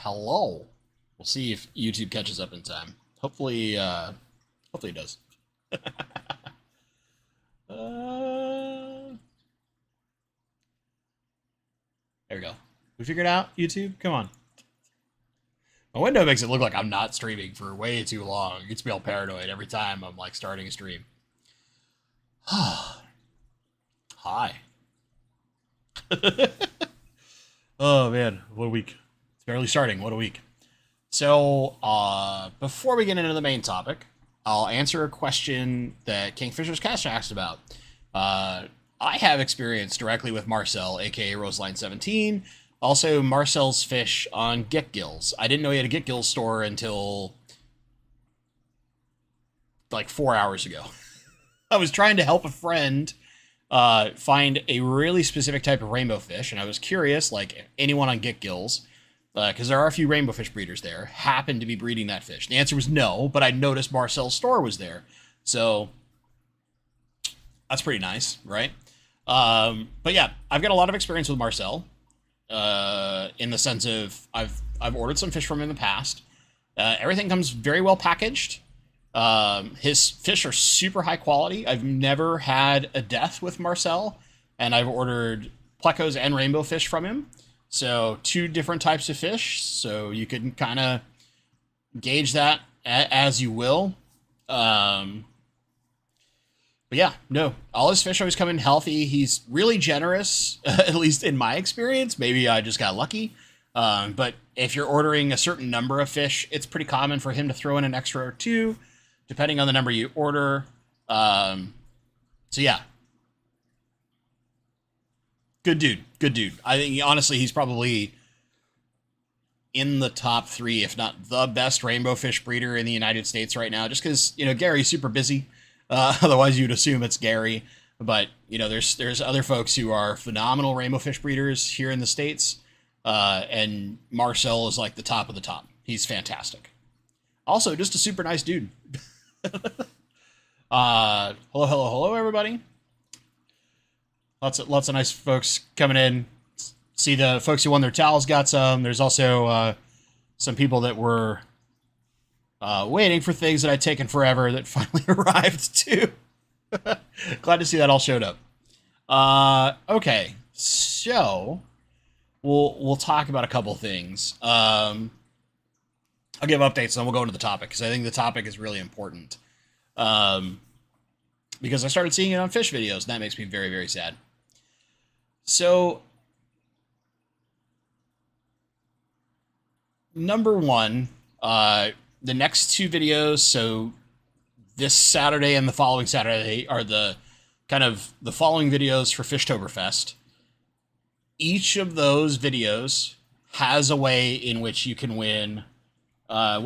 hello. We'll see if YouTube catches up in time. Hopefully it does. uh, there we go. We figured out YouTube. Come on. My window makes it look like I'm not streaming for way too long. It gets me all paranoid every time I'm like starting a stream. Hi. Oh man, what a week. It's barely starting. What a week. So, before we get into the main topic, I'll answer a question that Kingfisher's Cast asked about. I have experience directly with Marcel, aka Roseline17. Also, Marcel's fish on Get Gills. I didn't know he had a Get Gills store until like 4 hours ago. I was trying to help a friend find a really specific type of rainbow fish, and I was curious, like, if anyone on Get Gills, because there are a few rainbow fish breeders there, happened to be breeding that fish. The answer was no, but I noticed Marcel's store was there. So, that's pretty nice, right? But yeah, I've got a lot of experience with Marcel. In the sense of I've ordered some fish from him in the past. Everything comes very well packaged. His fish are super high quality. I've never had a death with Marcel, and I've ordered plecos and rainbow fish from him. So 2 different types of fish. So you can kind of gauge that as you will. But yeah, no, all his fish always come in healthy. He's really generous, at least in my experience. Maybe I just got lucky. But if you're ordering a certain number of fish, it's pretty common for him to throw in an extra or 2, depending on the number you order. So yeah. Good dude. Good dude. I think, honestly, he's probably in the top 3, if not the best rainbow fish breeder in the United States right now, just because, Gary's super busy. Otherwise, you'd assume it's Gary. But, there's other folks who are phenomenal rainbow fish breeders here in the States. And Marcel is like the top of the top. He's fantastic. Also, just a super nice dude. Hello, everybody. Lots of nice folks coming in. See the folks who won their towels got some. There's also some people that were waiting for things that I'd taken forever that finally arrived too. Glad to see that all showed up. Okay, so we'll talk about a couple things. I'll give updates and then we'll go into the topic because I think the topic is really important. Because I started seeing it on fish videos and that makes me very, very sad. So, number one, the next 2 videos, so this Saturday and the following Saturday are the following videos for Fishtoberfest. Each of those videos has a way in which you can win not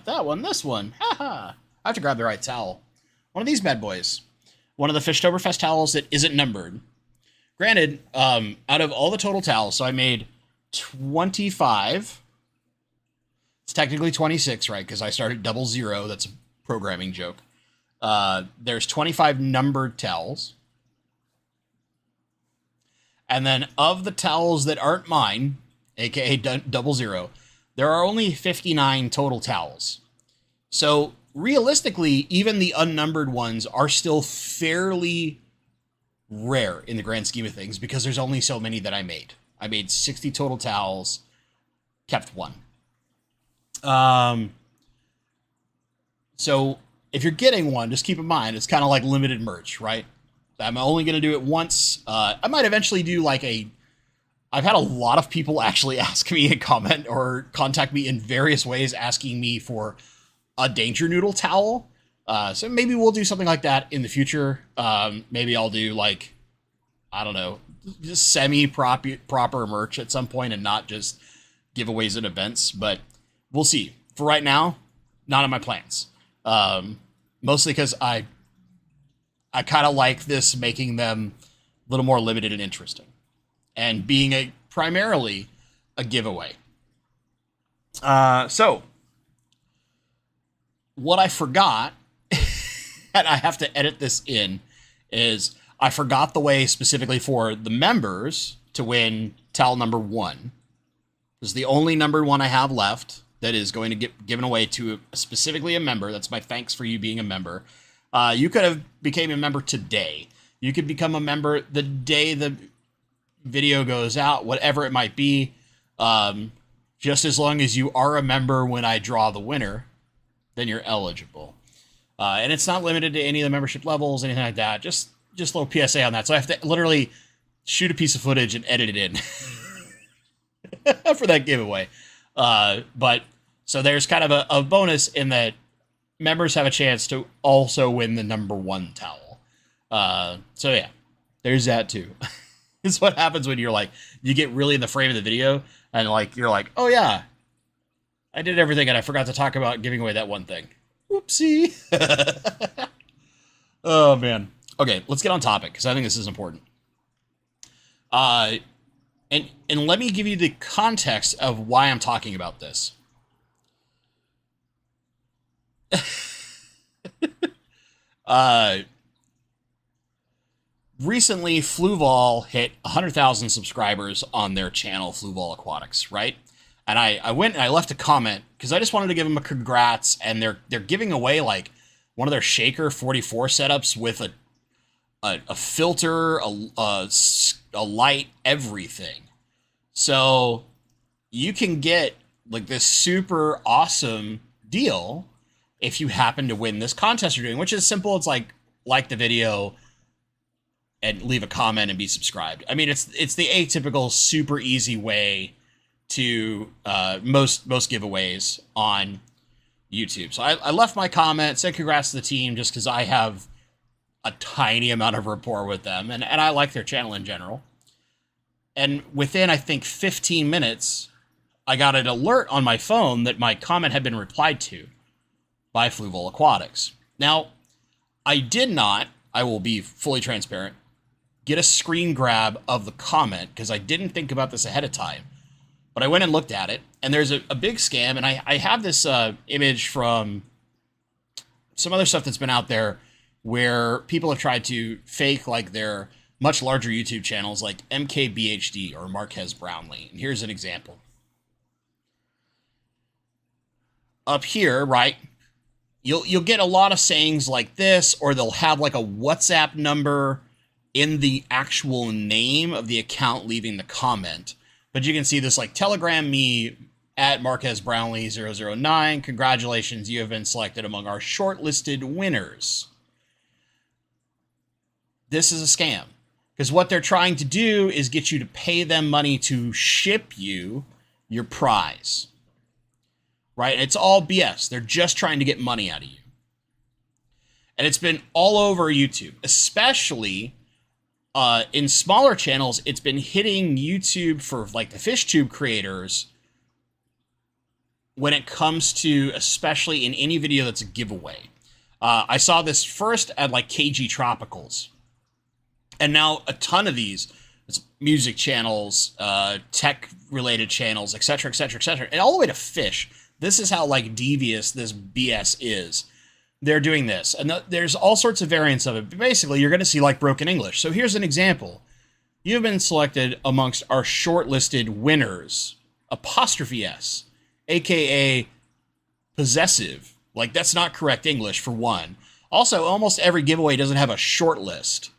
that one, this one. Haha. I have to grab the right towel. One of these bad boys. One of the Fishtoberfest towels that isn't numbered. Granted, out of all the total towels, so I made 25. It's technically 26, right? Because I started 00. That's a programming joke. There's 25 numbered towels. And then of the towels that aren't mine, aka 00, there are only 59 total towels. So realistically, even the unnumbered ones are still fairly rare in the grand scheme of things because there's only so many that I made. I made 60 total towels, kept 1. So if you're getting one, just keep in mind, it's kind of like limited merch, right? I'm only going to do it once. I might eventually do I've had a lot of people actually ask me and comment or contact me in various ways asking me for a Danger Noodle towel. So maybe we'll do something like that in the future. Maybe I'll do I don't know, just semi-proper merch at some point and not just giveaways and events, but we'll see. For right now, not in my plans. Mostly because I kind of like this making them a little more limited and interesting. And being primarily a giveaway. So, what I forgot, and I have to edit this in, is I forgot the way specifically for the members to win towel number 1. This is the only numbered one I have left that is going to get given away to specifically a member. That's my thanks for you being a member. You could have became a member today. You could become a member the day the video goes out, whatever it might be. Just as long as you are a member when I draw the winner, then you're eligible. And it's not limited to any of the membership levels, anything like that. Just a little PSA on that. So I have to literally shoot a piece of footage and edit it in for that giveaway. But so there's kind of a bonus in that members have a chance to also win the #1 towel. So yeah, there's that too. It's what happens when you're like, you get really in the frame of the video and like, you're like, oh yeah, I did everything and I forgot to talk about giving away that one thing. Whoopsie. Oh man. Okay, let's get on topic because I think this is important. And let me give you the context of why I'm talking about this. Recently, Fluval hit 100,000 subscribers on their channel, Fluval Aquatics, right? And I went and I left a comment because I just wanted to give them a congrats, and they're giving away like one of their Shaker 44 setups with a filter, a light, everything. So you can get like this super awesome deal if you happen to win this contest you're doing, which is simple. It's like the video and leave a comment and be subscribed. I mean, it's the atypical, super easy way to most giveaways on YouTube. So I left my comment, said congrats to the team, just because I have a tiny amount of rapport with them, and I like their channel in general. And within, I think, 15 minutes, I got an alert on my phone that my comment had been replied to by Fluval Aquatics. Now, I did not, I will be fully transparent, get a screen grab of the comment because I didn't think about this ahead of time. But I went and looked at it, and there's a big scam, and I have this image from some other stuff that's been out there where people have tried to fake like their much larger YouTube channels like MKBHD or Marquez Brownlee. And here's an example. Up here, right, you'll get a lot of sayings like this, or they'll have like a WhatsApp number in the actual name of the account leaving the comment. But you can see this like, Telegram me at Marquez Brownlee 009. Congratulations, you have been selected among our shortlisted winners. This is a scam because what they're trying to do is get you to pay them money to ship you your prize. Right? And it's all BS. They're just trying to get money out of you. And it's been all over YouTube, especially in smaller channels. It's been hitting YouTube for like the FishTube creators when it comes to, especially in any video that's a giveaway. I saw this first at like KG Tropicals. And now a ton of these music channels, tech-related channels, etc., etc., etc., and all the way to fish. This is how like devious this BS is. They're doing this, and there's all sorts of variants of it. But basically, you're going to see like broken English. So here's an example. You've been selected amongst our shortlisted winners, '*S, aka possessive. Like, that's not correct English, for one. Also, almost every giveaway doesn't have a short list.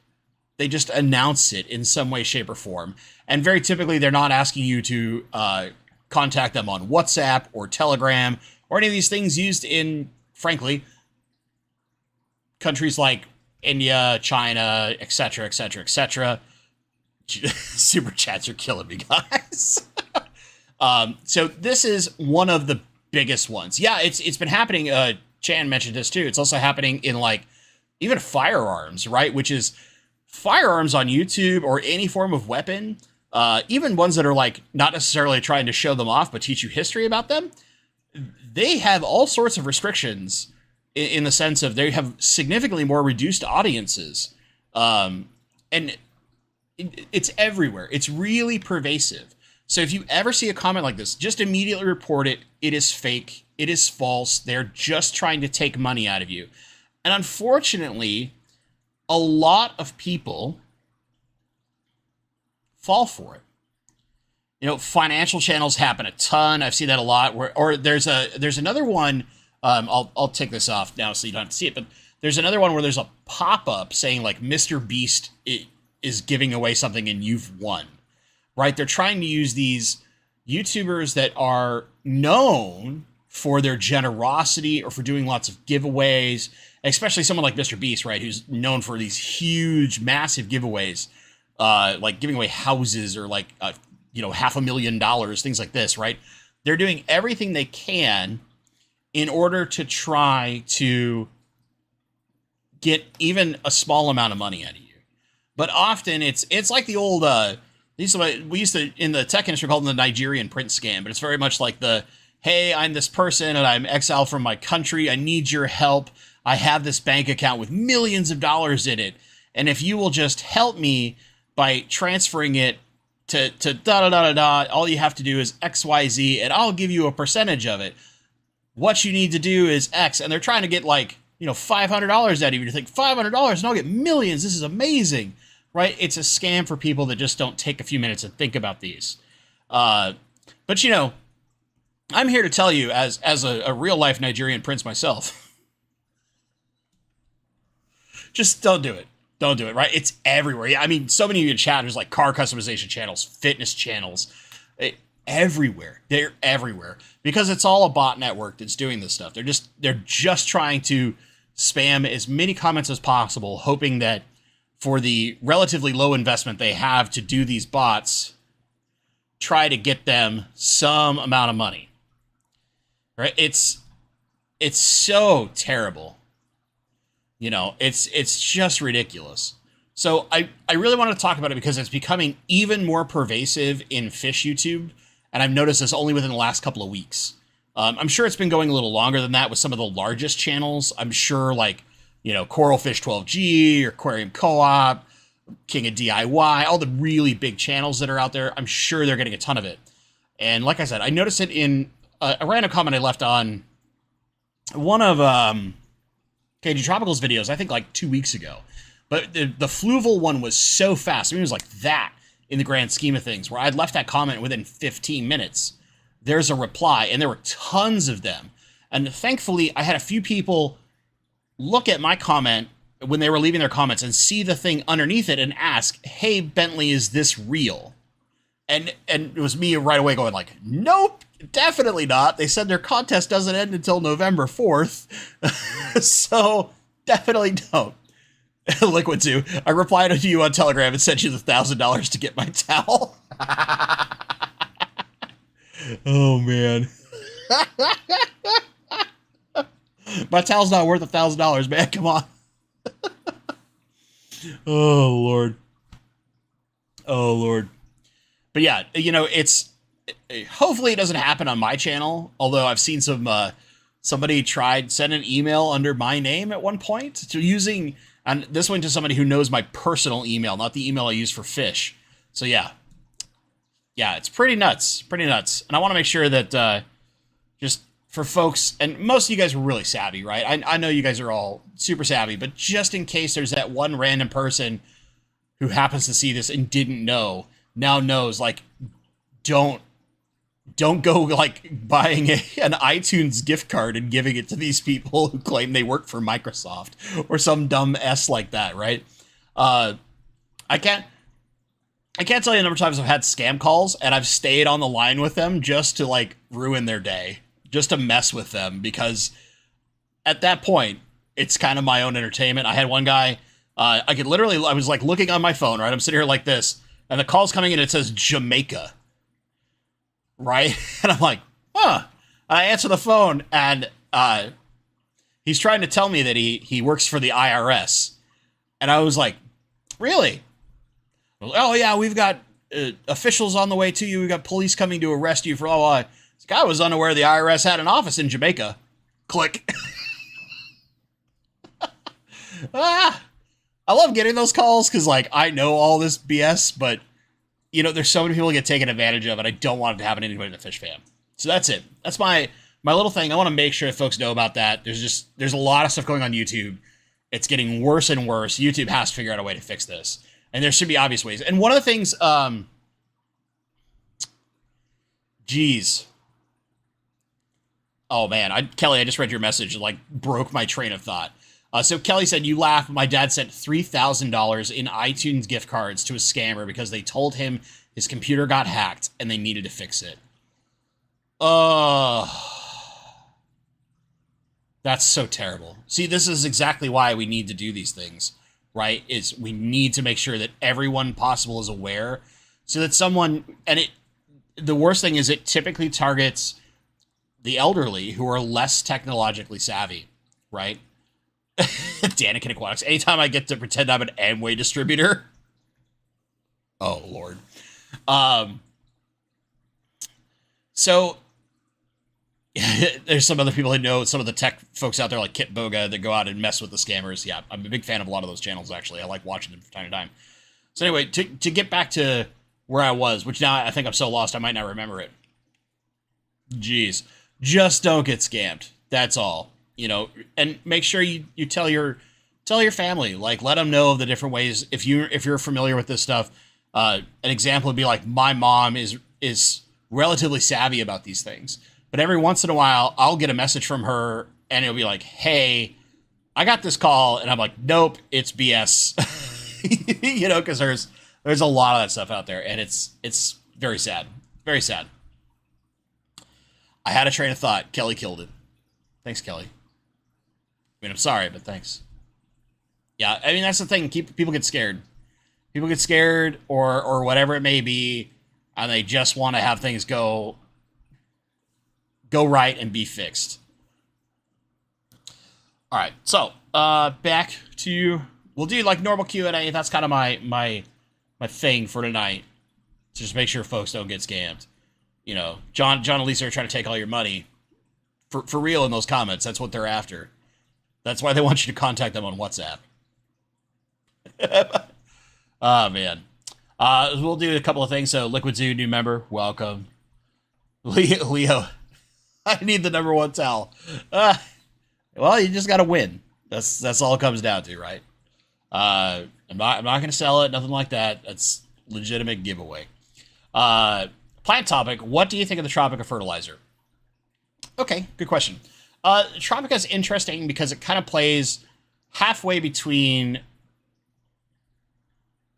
They just announce it in some way, shape, or form. And very typically, they're not asking you to contact them on WhatsApp or Telegram or any of these things used in, frankly, countries like India, China, etc., etc., etc. Super chats are killing me, guys. So this is one of the biggest ones. Yeah, it's been happening. Chan mentioned this too. It's also happening in like even firearms, right? Which is firearms on YouTube or any form of weapon, even ones that are like not necessarily trying to show them off, but teach you history about them. They have all sorts of restrictions in the sense of they have significantly more reduced audiences. And it's everywhere. It's really pervasive. So if you ever see a comment like this, just immediately report it. It is fake. It is false. They're just trying to take money out of you. And unfortunately, a lot of people fall for it. financial channels happen a ton. I've seen that a lot. Or there's another one. I'll take this off now so you don't have to see it. But there's another one where there's a pop up saying like Mr. Beast is giving away something and you've won. Right? They're trying to use these YouTubers that are known for their generosity or for doing lots of giveaways, especially someone like Mr. Beast, right? Who's known for these huge, massive giveaways, like giving away houses or like, $500,000, things like this, right? They're doing everything they can in order to try to get even a small amount of money out of you. But often it's like the old, we used to, in the tech industry, call them the Nigerian print scam, but it's very much like hey, I'm this person and I'm exiled from my country. I need your help. I have this bank account with millions of dollars in it. And if you will just help me by transferring it to da-da-da-da-da, all you have to do is XYZ and I'll give you a percentage of it. What you need to do is X. And they're trying to get $500 out of you. You think $500 and I'll get millions. This is amazing, right? It's a scam for people that just don't take a few minutes and think about these. But I'm here to tell you, as a real-life Nigerian prince myself, just don't do it. Don't do it, right? It's everywhere. I mean, so many of you in chat, there's like car customization channels, fitness channels, everywhere. They're everywhere because it's all a bot network that's doing this stuff. They're just trying to spam as many comments as possible, hoping that for the relatively low investment they have to do these bots, try to get them some amount of money. Right? It's so terrible. It's just ridiculous. So I really want to talk about it because it's becoming even more pervasive in fish YouTube. And I've noticed this only within the last couple of weeks. I'm sure it's been going a little longer than that with some of the largest channels. I'm sure Coral Fish 12G or Aquarium Co-op, King of DIY, all the really big channels that are out there. I'm sure they're getting a ton of it. And like I said, I noticed it in a random comment I left on one of KG Tropical's videos, I think like 2 weeks ago. But the Fluval one was so fast. I mean, it was like that in the grand scheme of things, where I'd left that comment within 15 minutes. There's a reply, and there were tons of them. And thankfully, I had a few people look at my comment when they were leaving their comments and see the thing underneath it and ask, hey, Bentley, is this real? And it was me right away going like, nope, definitely not. They said their contest doesn't end until November 4th. So definitely don't. Liquid 2, I replied to you on Telegram and sent you the $1,000 to get my towel. Oh, man. My towel's not worth $1,000, man. Come on. Oh, Lord. Oh, Lord. But yeah, hopefully it doesn't happen on my channel. Although I've seen somebody tried send an email under my name at one point and this went to somebody who knows my personal email, not the email I use for fish. So yeah, it's pretty nuts. And I want to make sure that just for folks, and most of you guys are really savvy, right? I know you guys are all super savvy, but just in case there's that one random person who happens to see this and didn't know, now knows, like, don't go like buying an iTunes gift card and giving it to these people who claim they work for Microsoft or some dumb S like that, right? I can't tell you the number of times I've had scam calls and I've stayed on the line with them just to like ruin their day, just to mess with them, because at that point it's kind of my own entertainment. I had one guy, I was like looking on my phone, right? I'm sitting here like this, and the call's coming in, it says Jamaica, right? And I'm like, huh. And I answer the phone, and he's trying to tell me that he works for the IRS. And I was like, really? Oh, yeah, we've got officials on the way to you. We've got police coming to arrest you for blah, blah. This guy was unaware the IRS had an office in Jamaica. Click. I love getting those calls because, like, I know all this BS, but, there's so many people get taken advantage of, and I don't want it to happen to anybody in the fish fam. So that's it. That's my little thing. I want to make sure that folks know about that. There's a lot of stuff going on YouTube. It's getting worse and worse. YouTube has to figure out a way to fix this. And there should be obvious ways. And one of the things, Jeez. Oh man, Kelly, I just read your message and like broke my train of thought. So Kelly said, "You laugh. My dad sent $3,000 in iTunes gift cards to a scammer because they told him his computer got hacked and they needed to fix it." That's so terrible. See, this is exactly why we need to do these things, right? Is we need to make sure that everyone possible is aware, so that someone the worst thing is it typically targets the elderly who are less technologically savvy, right? Danikin Aquatics. Anytime I get to pretend I'm an Amway distributor. Oh, Lord. So there's some other people I know, some of the tech folks out there like Kit Boga that go out and mess with the scammers. Yeah, I'm a big fan of a lot of those channels, actually. I like watching them from time to time. So anyway, to get back to where I was, which now I think I'm so lost I might not remember it. Jeez. Just don't get scammed. That's all. You know, and make sure you tell your family, like let them know of the different ways. If you're familiar with this stuff, an example would be like my mom is relatively savvy about these things, but every once in a while I'll get a message from her and it'll be like, "Hey, I got this call," and I'm like, "Nope, it's BS." You know, because there's a lot of that stuff out there, and it's very sad, very sad. I had a train of thought. Kelly killed it. Thanks, Kelly. I mean, I'm sorry, but thanks. Yeah, I mean, that's the thing. People get scared. People get scared or whatever it may be, and they just want to have things go right and be fixed. All right, so back to we'll do like normal Q&A. That's kind of my thing for tonight. To just make sure folks don't get scammed. You know, John and Lisa are trying to take all your money for real in those comments. That's what they're after. That's why they want you to contact them on WhatsApp. Oh, man. We'll do a couple of things. So, Liquid Zoo, new member, welcome. Leo, I need the number one towel. Well, you just got to win. That's all it comes down to, right? I'm not going to sell it, nothing like that. That's legitimate giveaway. Plant topic, what do you think of the Tropica fertilizer? Okay, good question. Tropica is interesting because it kind of plays halfway between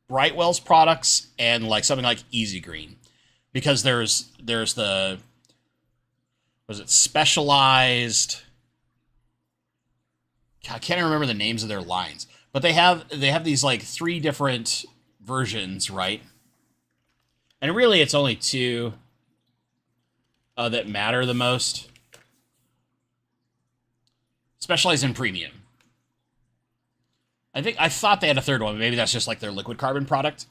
Brightwell's products and like something like Easy Green, because there's the specialized. I can't remember the names of their lines, but they have these like 3 different versions, right? And really, it's only 2 that matter the most. Specialized and Premium. I thought they had a 3rd one, but maybe that's just like their liquid carbon product.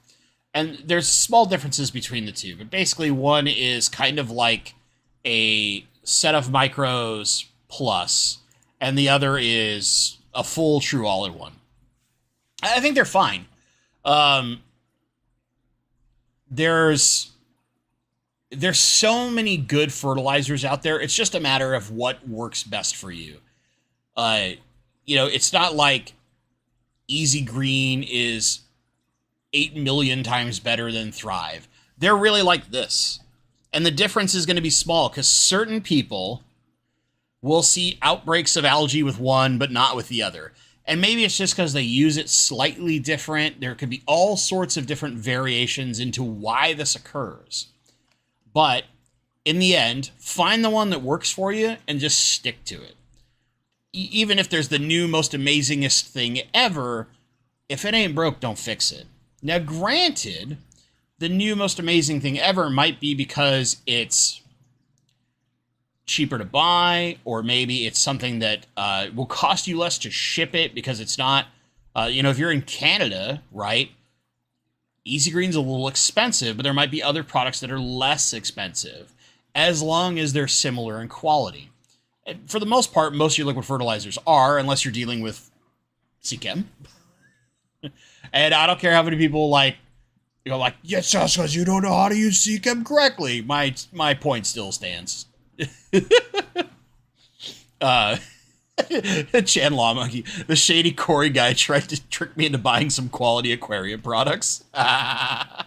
And there's small differences between the 2, but basically one is kind of like a set of micros plus, and the other is a full true all-in-one. I think they're fine. There's so many good fertilizers out there. It's just a matter of what works best for you. You know, it's not like Easy Green is 8 million times better than Thrive. They're really like this. And the difference is going to be small because certain people will see outbreaks of algae with one, but not with the other. And maybe it's just because they use it slightly different. There could be all sorts of different variations into why this occurs. But in the end, find the one that works for you and just stick to it. Even if there's the new, most amazingest thing ever, if it ain't broke, don't fix it. Now, granted, the new, most amazing thing ever might be because it's cheaper to buy, or maybe it's something that will cost you less to ship it because it's not, if you're in Canada, right, Easy Green's a little expensive, but there might be other products that are less expensive, as long as they're similar in quality. And for the most part, most of your liquid fertilizers are, unless you're dealing with CChem. And I don't care how many people yes, just because you don't know how to use CChem correctly. My point still stands. Chan Law Monkey, the shady Corey guy tried to trick me into buying some quality aquarium products. Chat,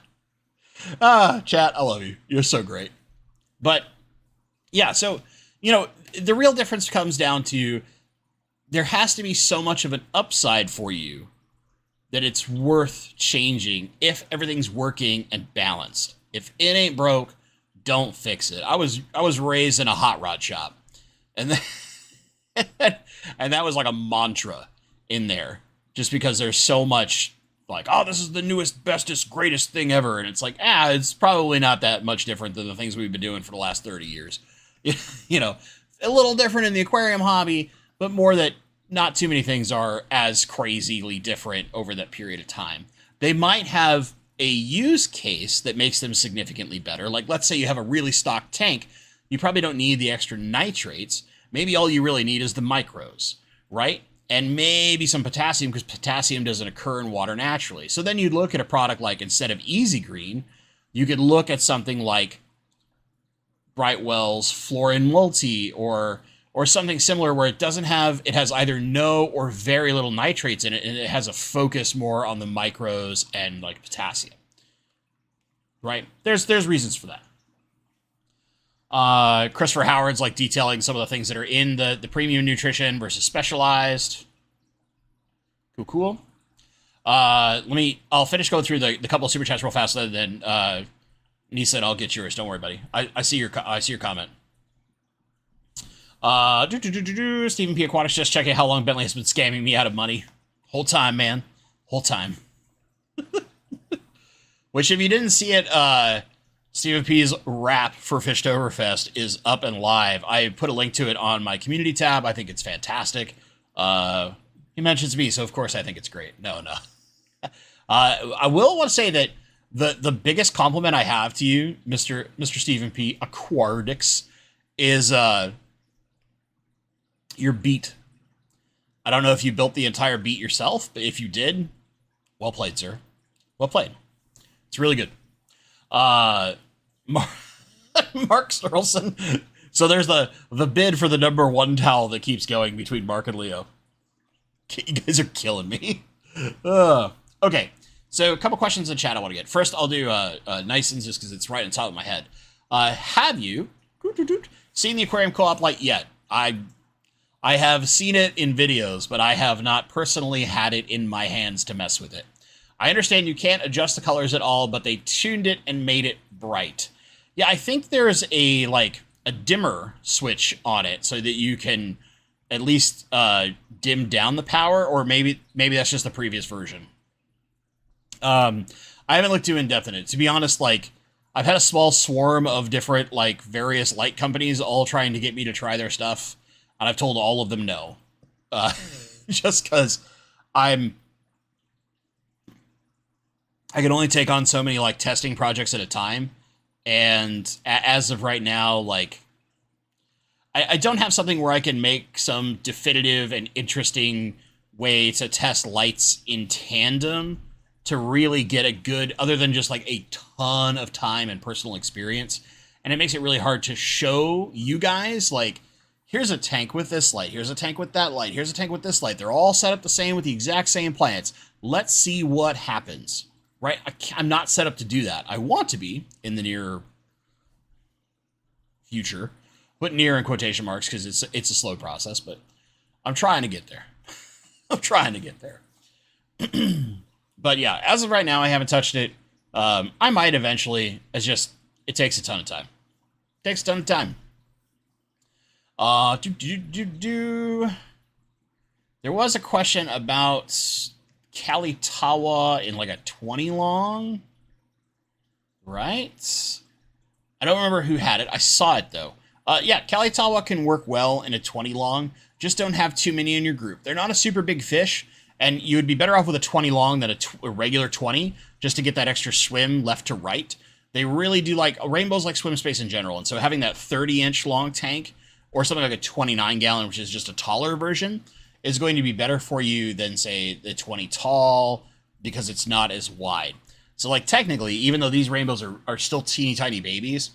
I love you. You're so great. But yeah, so, the real difference comes down to there has to be so much of an upside for you that it's worth changing if everything's working and balanced. If it ain't broke, don't fix it. I was raised in a hot rod shop, and then, and that was like a mantra in there, just because there's so much like, oh, this is the newest, bestest, greatest thing ever, and it's like, it's probably not that much different than the things we've been doing for the last 30 years. A little different in the aquarium hobby, but more that not too many things are as crazily different over that period of time. They might have a use case that makes them significantly better. Like, let's say you have a really stocked tank, you probably don't need the extra nitrates. Maybe all you really need is the micros, right? And maybe some potassium, because potassium doesn't occur in water naturally. So then you'd look at a product like, instead of Easy Green, you could look at something like Brightwell's Fluorine Multi, or something similar, where it has either no or very little nitrates in it, and it has a focus more on the micros and like potassium. Right? There's reasons for that. Christopher Howard's like detailing some of the things that are in the premium nutrition versus specialized. Cool. I'll finish going through the couple of super chats real fast, then Nisa, and I'll get yours. Don't worry, buddy. I see your comment. Stephen P. Aquatics just checking how long Bentley has been scamming me out of money. Whole time, man. Whole time. Which, if you didn't see it, Stephen P.'s rap for Fishtoberfest is up and live. I put a link to it on my community tab. I think it's fantastic. He mentions me, so of course I think it's great. No. I will want to say that the biggest compliment I have to you, Mr. Stephen P. Aquatics, is your beat. I don't know if you built the entire beat yourself, but if you did, well played, sir. Well played. It's really good. Mark Sterlson. So there's the bid for the #1 towel that keeps going between Mark and Leo. You guys are killing me. Okay, so a couple questions in chat I want to get. First, I'll do Nison's just because it's right on top of my head. Have you seen the aquarium co-op light yet? I have seen it in videos, but I have not personally had it in my hands to mess with it. I understand you can't adjust the colors at all, but they tuned it and made it bright. Yeah, I think there's a dimmer switch on it so that you can at least dim down the power, or maybe that's just the previous version. I haven't looked too in-depth in it. To be honest, I've had a small swarm of different various light companies all trying to get me to try their stuff, and I've told all of them no. Just because I can only take on so many testing projects at a time, and as of right now, I don't have something where I can make some definitive and interesting way to test lights in tandem to really get a good, other than just a ton of time and personal experience. And it makes it really hard to show you guys, here's a tank with this light, here's a tank with that light, here's a tank with this light. They're all set up the same with the exact same plants. Let's see what happens. Right? I'm not set up to do that. I want to be in the near future. Put near in quotation marks because it's a slow process, but I'm trying to get there. I'm trying to get there. But yeah, as of right now, I haven't touched it. I might eventually. It takes a ton of time. Takes a ton of time. There was a question about Kalitawa in a 20 long, right? I don't remember who had it. I saw it though. Yeah, Kalitawa can work well in a 20 long. Just don't have too many in your group. They're not a super big fish, and you would be better off with a 20 long than a regular 20, just to get that extra swim left to right. They really do rainbows like swim space in general, and so having that 30-inch long tank, or something like a 29-gallon, which is just a taller version, is going to be better for you than, say, the 20 tall, because it's not as wide. So, technically, even though these rainbows are still teeny tiny babies,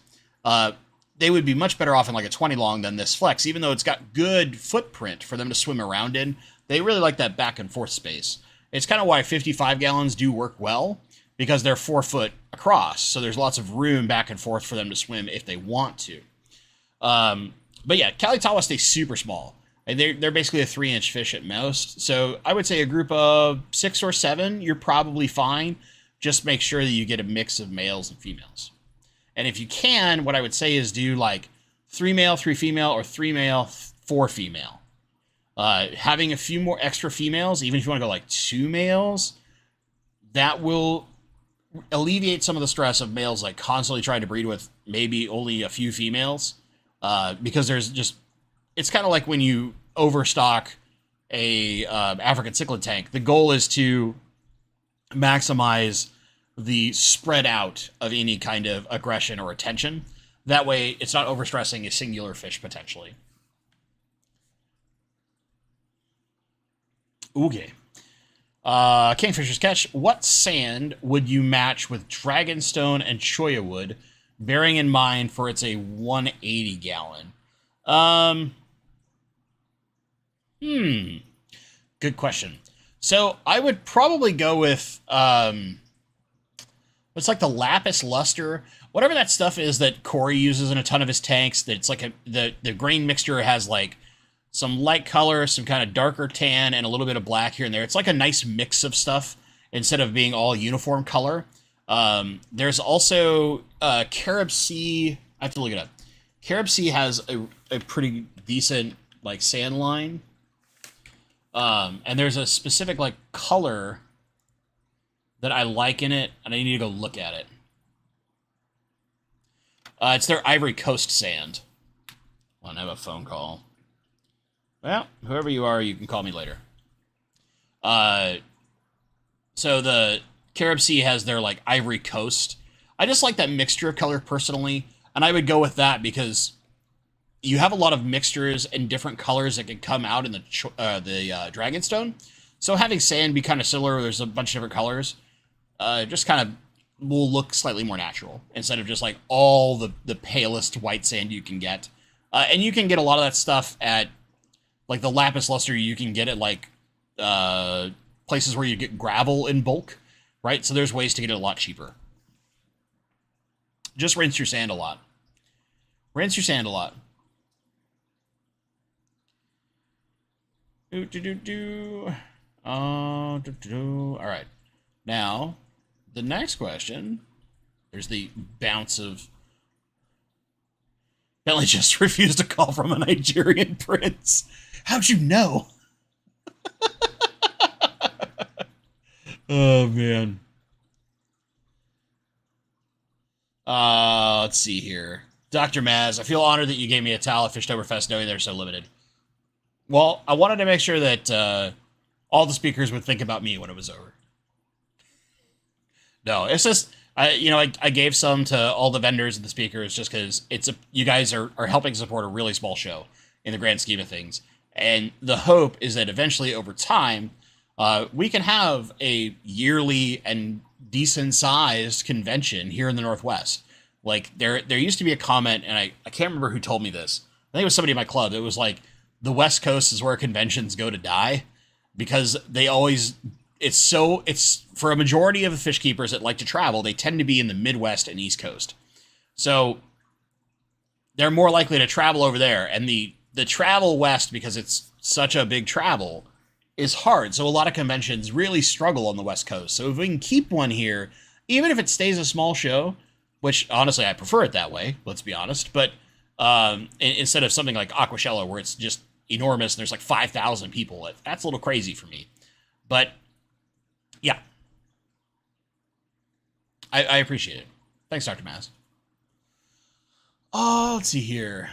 they would be much better off in a 20 long than this flex, even though it's got good footprint for them to swim around in. They really like that back and forth space. It's kind of why 55 gallons do work well, because they're 4 foot across. So there's lots of room back and forth for them to swim if they want to. But yeah, Kalitawa stay super small. And they're basically a 3-inch fish at most. So I would say a group of 6 or 7, you're probably fine. Just make sure that you get a mix of males and females. And if you can, what I would say is do like 3 male, 3 female, or 3 male, 4 female. Having a few more extra females, even if you want to go like 2 males, that will alleviate some of the stress of males like constantly trying to breed with maybe only a few females. Because there's just, it's kind of like when you overstock a African cichlid tank. The goal is to maximize the spread out of any kind of aggression or attention. That way, it's not overstressing a singular fish potentially. Okay. Kingfisher's Catch. What sand would you match with Dragonstone and Choya wood, bearing in mind for it's a 180 gallon? Good question. So I would probably go with it's like the lapis luster, whatever that stuff is that Corey uses in a ton of his tanks. That it's like the grain mixture has like some light color, some kind of darker tan, and a little bit of black here and there. It's like a nice mix of stuff instead of being all uniform color. There's also Carib Sea. I have to look it up. Carib Sea has a pretty decent like sand line. And there's a specific like color that I like in it, and I need to go look at it. It's their Ivory Coast sand. Well, I have a phone call. Well, whoever you are, you can call me later. So the Carib Sea has their like Ivory Coast. I just like that mixture of color personally, and I would go with that because you have a lot of mixtures and different colors that can come out in the Dragonstone. So having sand be kind of similar, there's a bunch of different colors, just kind of will look slightly more natural instead of just like all the palest white sand you can get. And you can get a lot of that stuff at like the lapis luster. You can get it like places where you get gravel in bulk, right? So there's ways to get it a lot cheaper. Just rinse your sand a lot. Rinse your sand a lot. All right. Now, the next question. There's the bounce of Bentley just refused a call from a Nigerian prince. How'd you know? Oh, man. Let's see here. Dr. Maz, I feel honored that you gave me a towel at Fishtoberfest knowing they're so limited. Well, I wanted to make sure that all the speakers would think about me when it was over. No, it's just, I gave some to all the vendors and the speakers just because you guys are helping support a really small show in the grand scheme of things. And the hope is that eventually over time, we can have a yearly and decent sized convention here in the Northwest. Like there used to be a comment, and I can't remember who told me this. I think it was somebody in my club. It was like, the West Coast is where conventions go to die because it's for a majority of the fish keepers that like to travel, they tend to be in the Midwest and East Coast. So they're more likely to travel over there. And the travel west, because it's such a big travel, is hard. So a lot of conventions really struggle on the West Coast. So if we can keep one here, even if it stays a small show, which honestly I prefer it that way, let's be honest, but instead of something like Aquashella where it's just enormous and there's like 5,000 people, that's a little crazy for me. But yeah, I appreciate it. Thanks, Dr. Maz. Oh, let's see here.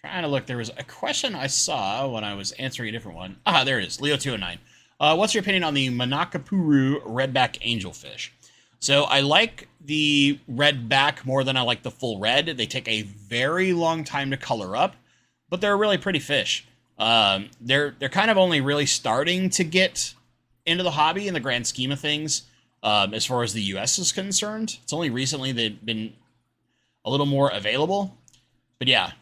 Trying to look. There was a question I saw when I was answering a different one. Ah, there it is. Leo209. What's your opinion on the Manakapuru redback angelfish? So I like the red back more than I like the full red. They take a very long time to color up, but they're a really pretty fish. They're kind of only really starting to get into the hobby in the grand scheme of things. As far as the US is concerned, it's only recently they've been a little more available, but yeah.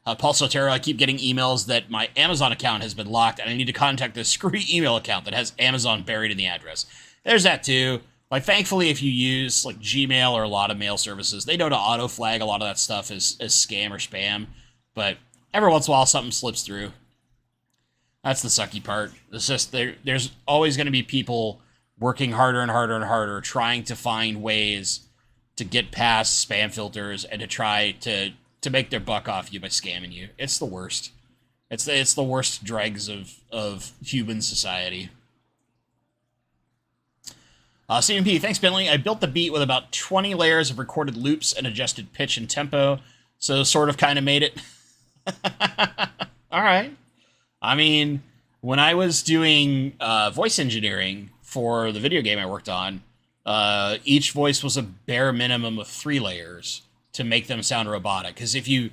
Paul Sotero, I keep getting emails that my Amazon account has been locked and I need to contact the screwy email account that has Amazon buried in the address. There's that too. Like, thankfully, if you use like Gmail or a lot of mail services, they know to auto flag a lot of that stuff as scam or spam. But every once in a while, something slips through. That's the sucky part. It's just there's always going to be people working harder and harder and harder, trying to find ways to get past spam filters and to try to make their buck off you by scamming you. It's the worst. It's the worst dregs of human society. CMP, thanks, Bentley. I built the beat with about 20 layers of recorded loops and adjusted pitch and tempo, so sort of kind of made it. All right. I mean, when I was doing voice engineering for the video game I worked on, each voice was a bare minimum of 3 layers to make them sound robotic. Because if you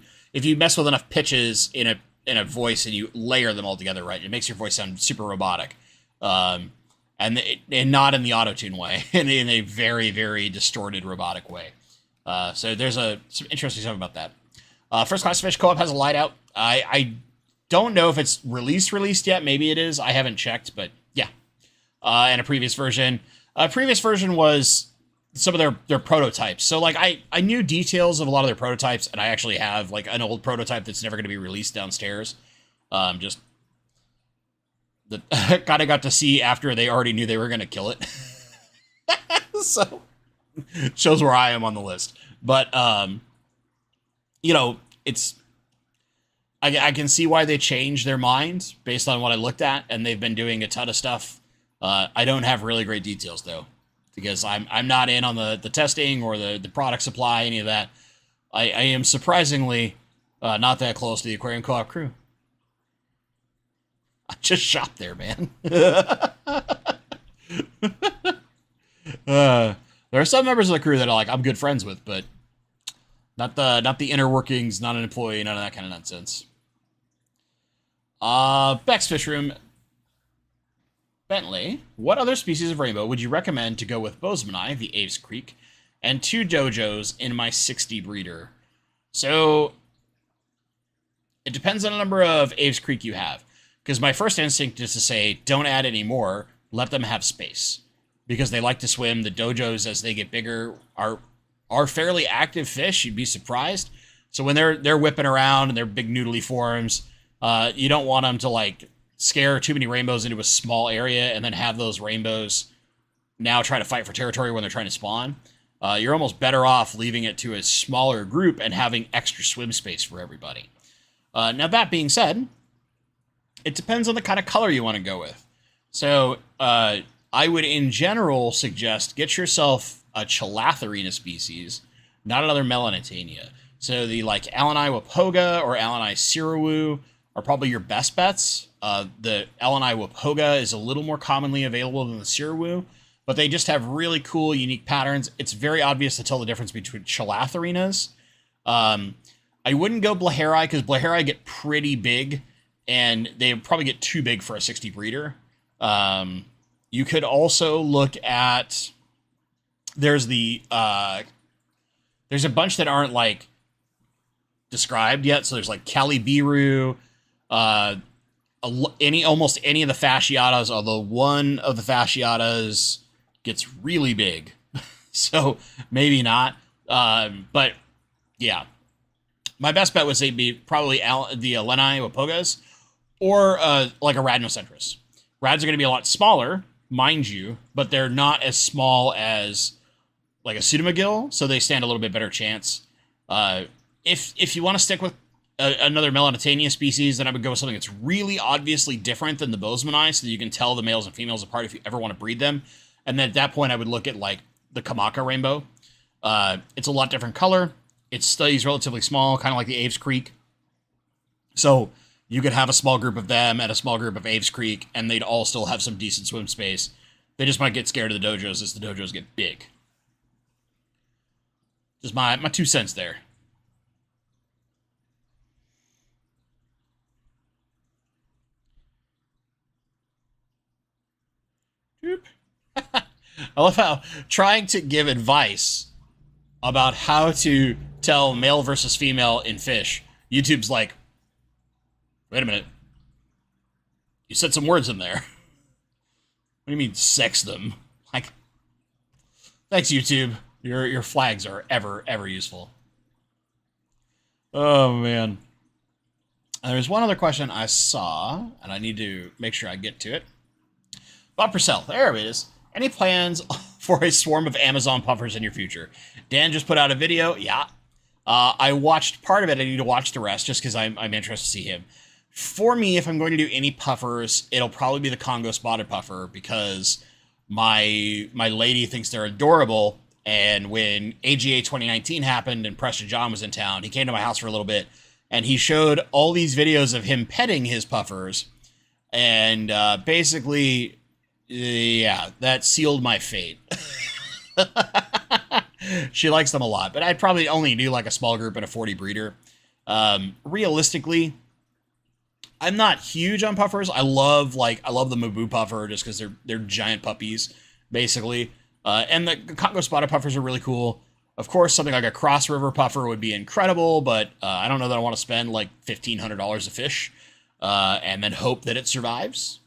mess with enough pitches in a voice and you layer them all together right, it makes your voice sound super robotic. And not in the auto-tune way, in a very, very distorted, robotic way. So there's some interesting stuff about that. First Class Fish Co-op has a light out. I don't know if it's released yet. Maybe it is. I haven't checked, but yeah. And a previous version. Previous version was some of their prototypes. So like I knew details of a lot of their prototypes, and I actually have like an old prototype that's never going to be released downstairs. Just that kind of got to see after they already knew they were going to kill it. So shows where I am on the list. But you know, it's I can see why they changed their minds based on what I looked at, and they've been doing a ton of stuff. I don't have really great details though, because I'm not in on the testing or the product supply, any of that. I am surprisingly not that close to the Aquarium Co-op crew. I just shop there, man. There are some members of the crew that are like I'm good friends with, but not the inner workings, not an employee, none of that kind of nonsense. Beck's Fish Room. Bentley, what other species of rainbow would you recommend to go with Bozemanai, the Aves Creek, and 2 dojos in my 60 breeder? So it depends on the number of Aves Creek you have. Because my first instinct is to say, don't add any more, let them have space. Because they like to swim. The dojos, as they get bigger, are fairly active fish. You'd be surprised. So when they're whipping around in their big noodly forms, you don't want them to like scare too many rainbows into a small area and then have those rainbows now try to fight for territory when they're trying to spawn. You're almost better off leaving it to a smaller group and having extra swim space for everybody. Now, that being said, it depends on the kind of color you want to go with. So I would, in general, suggest get yourself a Chalatherina species, not another Melanitania. So the like Alani Wapoga or Alani Sirawu are probably your best bets. The Alani Wapoga is a little more commonly available than the Sirawu, but they just have really cool, unique patterns. It's very obvious to tell the difference between Chalatherinas. I wouldn't go Blaharii because Blaharii get pretty big, and they probably get too big for a 60 breeder. You could also look at, there's a bunch that aren't like described yet. So there's like Calibiru, almost any of the fasciatas, although one of the fasciatas gets really big. So maybe not. But yeah, my best bet was they'd be probably the Alani Wapogas or like a Radnocentris. Rads are going to be a lot smaller, mind you, but they're not as small as like a Pseudomagil, so they stand a little bit better chance. If you want to stick with another Melanitania species, then I would go with something that's really obviously different than the Bozemanai, so that you can tell the males and females apart if you ever want to breed them. And then at that point, I would look at like the Kamaka rainbow. It's a lot different color. Its study's relatively small, kind of like the Aves Creek. So you could have a small group of them and a small group of Aves Creek, and they'd all still have some decent swim space. They just might get scared of the dojos as the dojos get big. Just my 2 cents there. I love how trying to give advice about how to tell male versus female in fish, YouTube's like, Wait a minute. You said some words in there. What do you mean, sex them? Like, thanks, YouTube. Your flags are ever useful. Oh, man. There's one other question I saw, and I need to make sure I get to it. Bob Purcell, there it is. Any plans for a swarm of Amazon puffers in your future? Dan just put out a video. Yeah. I watched part of it. I need to watch the rest just because I'm interested to see him. For me, if I'm going to do any puffers, it'll probably be the Congo spotted puffer because my lady thinks they're adorable. And when AGA 2019 happened and Preston John was in town, he came to my house for a little bit and he showed all these videos of him petting his puffers. And basically, yeah, that sealed my fate. She likes them a lot, but I'd probably only do like a small group and a 40 breeder. Realistically, I'm not huge on puffers. I love the Mabu puffer just because they're giant puppies, basically. And the Congo spotted puffers are really cool. Of course, something like a Cross River puffer would be incredible, but I don't know that I want to spend like $1,500 a fish and then hope that it survives.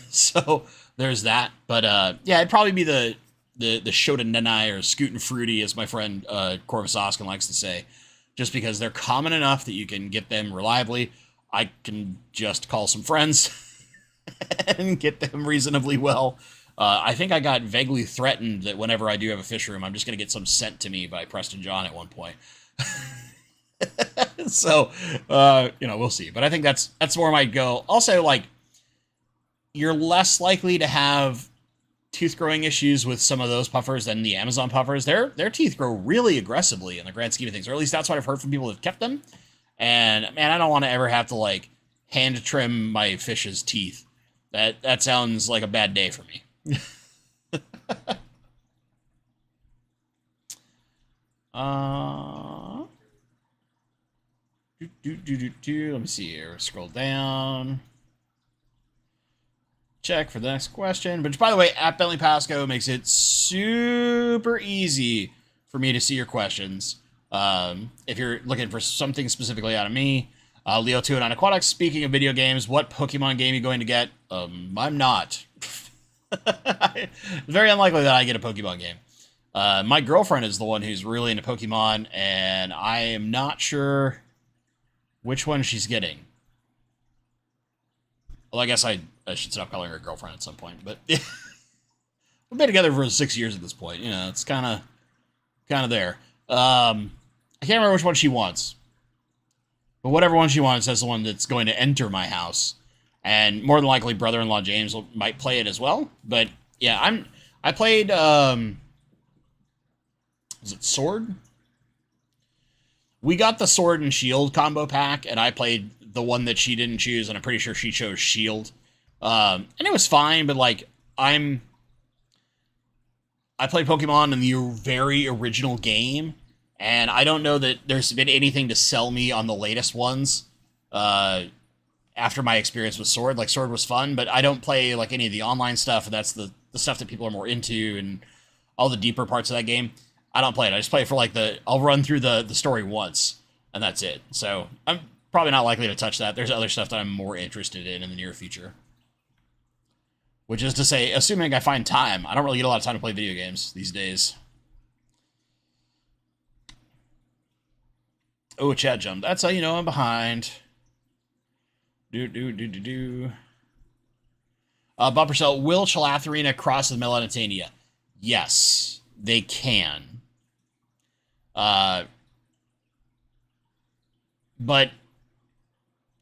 So there's that. But yeah, it'd probably be the Shoten Nenai or Scootin' Fruity, as my friend Corvus Oskin likes to say, just because they're common enough that you can get them reliably. I can just call some friends and get them reasonably well. I think I got vaguely threatened that whenever I do have a fish room, I'm just going to get some sent to me by Preston John at one point. So, we'll see. But I think that's where I might go. Also, like, you're less likely to have tooth growing issues with some of those puffers than the Amazon puffers. Their teeth grow really aggressively in the grand scheme of things, or at least that's what I've heard from people who've kept them. And man, I don't want to ever have to like hand trim my fish's teeth. That sounds like a bad day for me. Let me see here. Scroll down. Check for the next question. But by the way, at Bentley Pasco makes it super easy for me to see your questions. If you're looking for something specifically out of me, Leo 2 and Aquatics, speaking of video games, what Pokemon game are you going to get? I'm not. Very unlikely that I get a Pokemon game. My girlfriend is the one who's really into Pokemon, and I am not sure which one she's getting. Well, I guess I should stop calling her girlfriend at some point, but we've been together for 6 years at this point. You know, it's kind of there. I can't remember which one she wants. But whatever one she wants, that's the one that's going to enter my house. And more than likely, brother-in-law James might play it as well. But yeah, I played, was it Sword? We got the Sword and Shield combo pack, and I played the one that she didn't choose, and I'm pretty sure she chose Shield. And it was fine, but like, I played Pokemon in the very original game, and I don't know that there's been anything to sell me on the latest ones after my experience with Sword. Like, Sword was fun, but I don't play like any of the online stuff, and that's the stuff that people are more into, and all the deeper parts of that game. I don't play it. I just play it for like I'll run through the story once, and that's it. So I'm probably not likely to touch that. There's other stuff that I'm more interested in the near future. Which is to say, assuming I find time. I don't really get a lot of time to play video games these days. Oh, chat jumped. That's how you know I'm behind. Bob Purcell, will Chilatherina cross with Melanitania? Yes, they can. But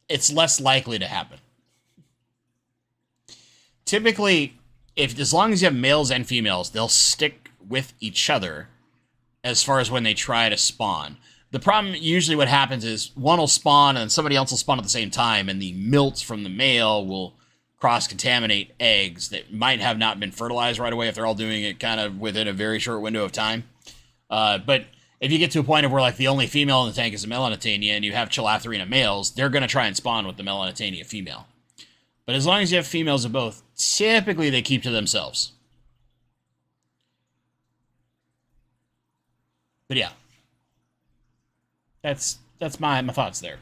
it's less likely to happen. Typically, as long as you have males and females, they'll stick with each other as far as when they try to spawn. The problem, usually what happens is one will spawn and somebody else will spawn at the same time, and the milts from the male will cross-contaminate eggs that might have not been fertilized right away if they're all doing it kind of within a very short window of time. But if you get to a point of where like the only female in the tank is a Melanitania and you have Chilatherina males, they're going to try and spawn with the Melanitania female. But as long as you have females of both, typically they keep to themselves. But yeah. That's my thoughts there.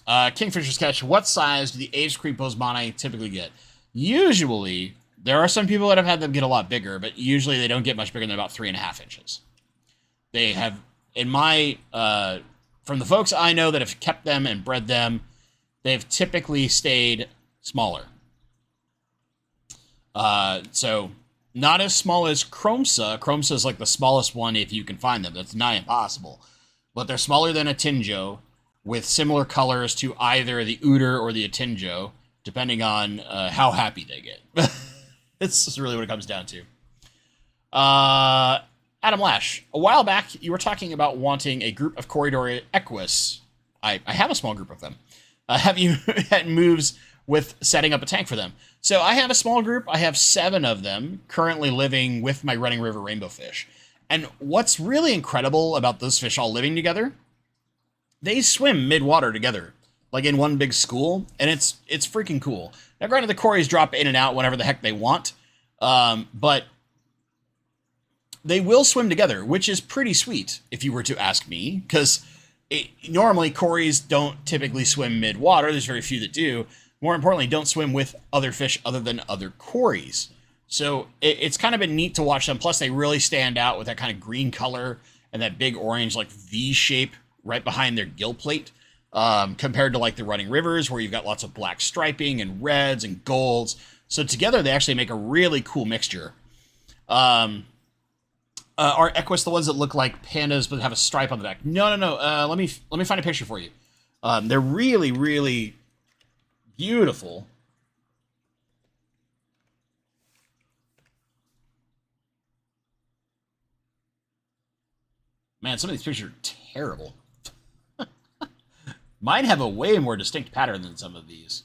Kingfisher's Catch. What size do the aged creek bosemani typically get? Usually, there are some people that have had them get a lot bigger, but usually they don't get much bigger than about 3.5 inches. They have, in my, from the folks I know that have kept them and bred them, they've typically stayed smaller. So not as small as Chromsa. Chromsa is like the smallest one if you can find them. That's nigh impossible. But they're smaller than a Tinjo, with similar colors to either the Uter or the Atinjo, depending on how happy they get. It's really what it comes down to. Adam Lash, a while back, you were talking about wanting a group of Corridor Equus. I have a small group of them. Have you had moves with setting up a tank for them? So I have a small group. I have 7 of them currently living with my Running River rainbow fish. And what's really incredible about those fish all living together, they swim mid-water together, like in one big school, and it's freaking cool. Now, granted, the Cories drop in and out whenever the heck they want, but they will swim together, which is pretty sweet, if you were to ask me, because normally Cories don't typically swim mid-water. There's very few that do. More importantly, don't swim with other fish other than other Cories. So it's kind of been neat to watch them. Plus, they really stand out with that kind of green color and that big orange, like V shape right behind their gill plate, compared to like the Running Rivers, where you've got lots of black striping and reds and golds. So together, they actually make a really cool mixture. Are Equus the ones that look like pandas but have a stripe on the back? No. Let me find a picture for you. They're really, really beautiful. Man, some of these pictures are terrible. Mine have a way more distinct pattern than some of these.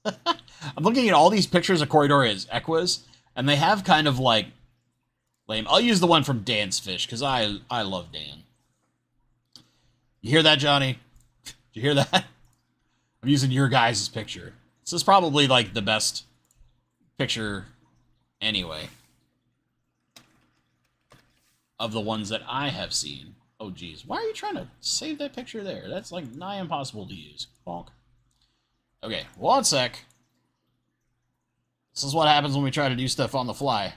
I'm looking at all these pictures of Corridor Equus, and they have kind of like lame. I'll use the one from Dan's fish, because I love Dan. You hear that, Johnny? Did you hear that? I'm using your guys' picture. This is probably like the best picture anyway of the ones that I have seen. Oh, geez. Why are you trying to save that picture there? That's like nigh impossible to use. Bonk. Okay, one sec. This is what happens when we try to do stuff on the fly.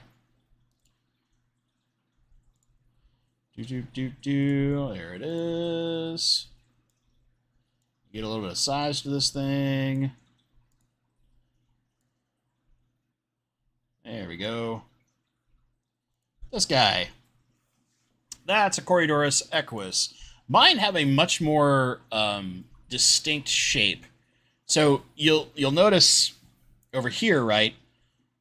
There it is. Get a little bit of size to this thing. There we go. This guy. That's a Corridorus Equus. Mine have a much more distinct shape. So you'll notice over here, right,